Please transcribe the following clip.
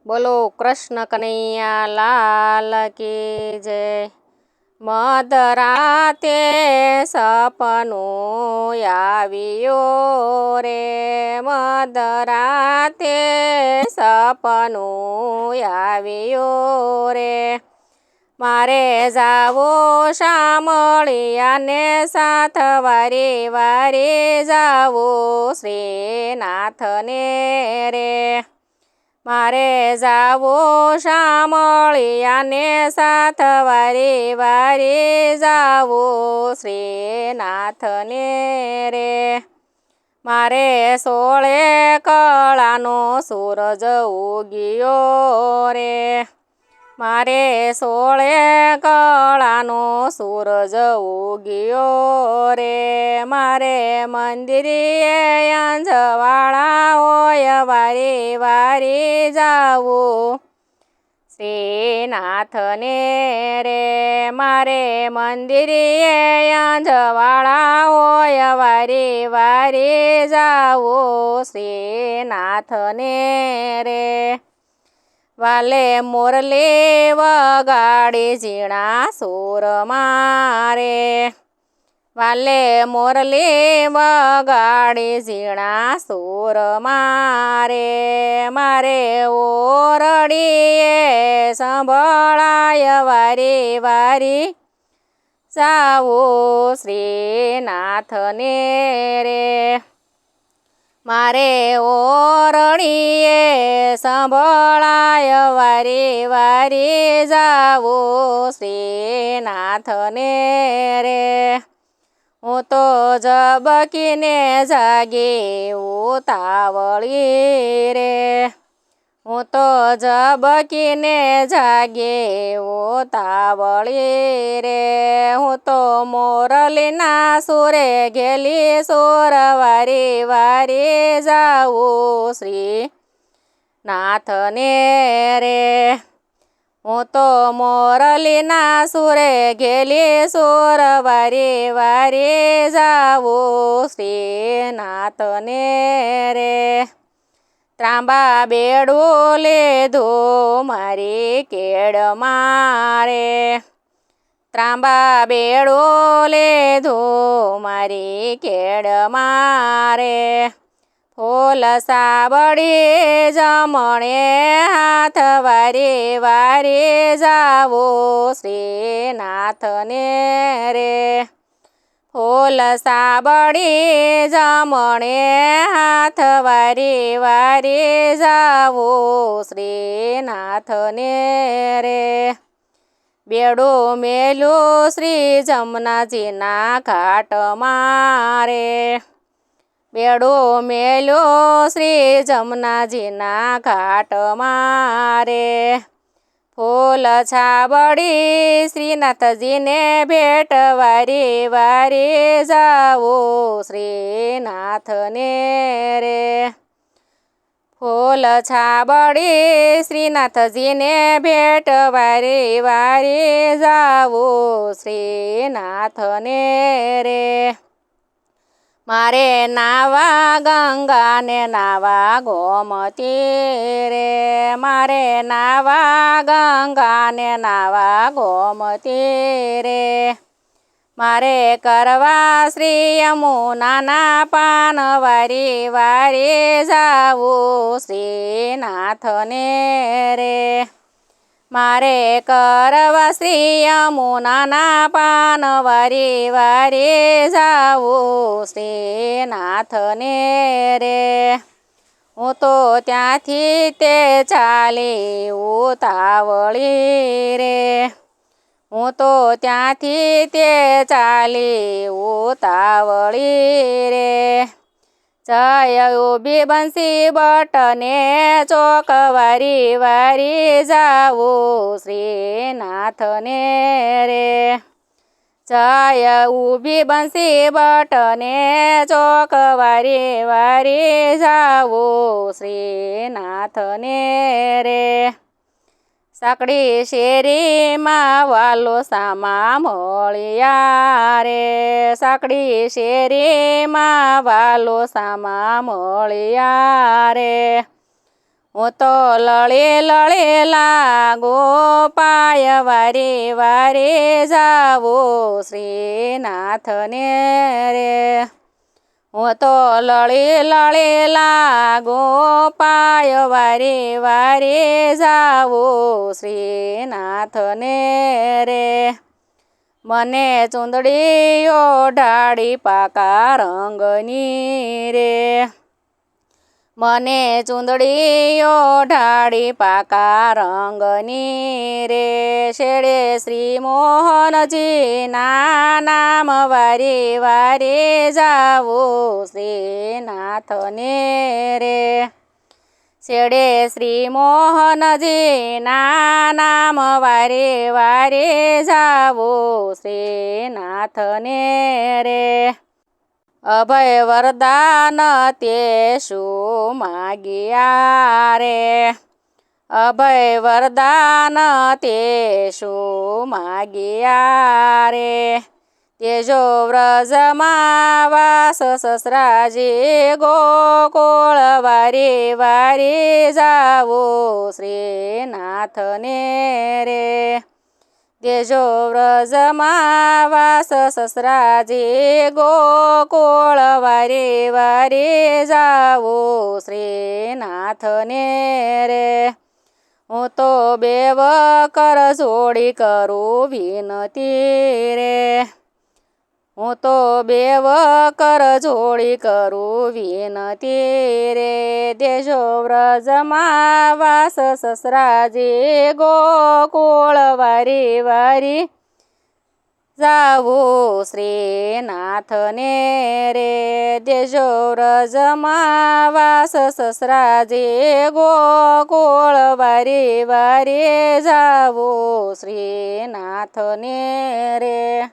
બોલો કૃષ્ણ કનૈયા લાલ કી જય। મધરાતે સપનું આવ્યું રે, મધરાતે સપનું આવ્યું રે। મારે જાવું શામળિયાને સાથ વારી વારી જાવું શ્રીનાથને રે। મારે જાવું શામળિયાને સાથ વારી વારી જાવું શ્રીનાથને રે। મારે 16 કળાનો સૂરજ ઉગ્યો રે, મારે 16 કળાનો સૂરજ ઉગ્યો રે। મારે મંદિરે અંજવાળા હોય વારી વારી જાવું શ્રીનાથને રે। મારે મંદિરે અંજવાળા હોય વારી વારી જાવું શ્રીનાથને રે। વાલે મોરલી વગાડી ઝીણા સૂર મારે, વાલે મોરલી વગાડી ઝીણા સૂર મારે। મારે ઓરડીએ સંભળાય વારી વારી જાવું શ્રીનાથને રે। મારે ઓરડીએ સંભળાય વારી વારી જાવું શ્રીનાથને રે। હું તો ઝબકીને જાગી ઉતાવળી રે, હું તો ઝબકીને જાગી ઉતાવળી રે। હું તો મોરલીના સુરે ઘેલી સુર વારી વારી જાવું શ્રીનાથને રે। હું તો મોરલીના સુરે ઘેલી સુર વારી વારી જાવું શ્રીનાથને રે। ત્રાંબા બેડું લીધું મારી કેળ મારે, ત્રાંબા બેડું લીધું મારી કેળ મારે। ફૂલ સાબડી જમણે હાથ વારી વારી જાવું શ્રીનાથને રે। ફૂલ સાબડી જમણે હાથ વારી વારી જાવું શ્રીનાથને રે। બેડું મેલું શ્રી જમનાજીના ઘાટ મારે, બેડું મેલું શ્રી જમનાજીના ઘાટ મારે। ફૂલ છાબડી શ્રીનાથજીને ભેટ વારી વારી જાવું શ્રીનાથને રે। ફૂલ છાબડી શ્રીનાથજીને ભેટ વારી વારી જાવું શ્રીનાથને રે। મારે નાવા ગંગાને નાવા ગોમતી રે, મારે નાવા ગંગાને નાવા ગોમતી રે। મારે કરવા શ્રી યમુનાના પાન વારી વારી જાવું શ્રીનાથને રે। મારે કરવા શ્રી યમુનાના પાન વારી વારી જાવું શ્રીનાથને રે। હું તો ત્યાંથી તે ચાલી ઉતાવળી રે, હું તો ત્યાંથી તે ચાલી ઉતાવળી રે। જય ઊભી બંસી બટને ચોક વારી વારી જાવું શ્રીનાથને રે। જય ઊભી બંસી બટને ચોક વારી વારી જાવું શ્રીનાથને રે। સાંકડી શેરીમાં વાલો સામા મળ્યા રે, સાંકડી શેરીમાં વાલો સામા મળ્યા રે। હું તો લળેલા ગોપાય વારે વારે જાવો શ્રીનાથને રે. હું તો લળેલા ગોપાય વારે વારે જાવો શ્રીનાથને રે. મને ચૂંદડી ઓઢાડી પાકા રંગની રે. મને ચૂંદડી ઓઢાડી પાકા રંગની રે. શેડે શ્રી મોહનજીના નામ વારે વારે જાવો શ્રીનાથને રે. શેડે શ્રી મોહનજીના નામ વારે વારે જાવો શ્રીનાથને રે. અભય વરદાન તે શું માગ્યા રે. અભય વરદાન તે શું માગ્યા રે. તેજો વ્રજમાં વાસ સસરાજી ગોકુળ વારે વારે જાવો શ્રીનાથને રે. તેજો વ્રજમાં વાસ સસરાજી ગોકુળ વારે વારે જાવો શ્રીનાથને રે. હું તો બેવ કર જોડી કરું વિનતી રે. હું તો બેવ કર જોડી કરું વિનતી રે. દેજો વ્રજમાં વાસ સસરાજી ગોકુળ વારી વારી જાવો શ્રીનાથને રે. દેજો વ્રજમાં વાસ સસરાજી ગોકુળ વારી વારી જાવો શ્રીનાથને રે.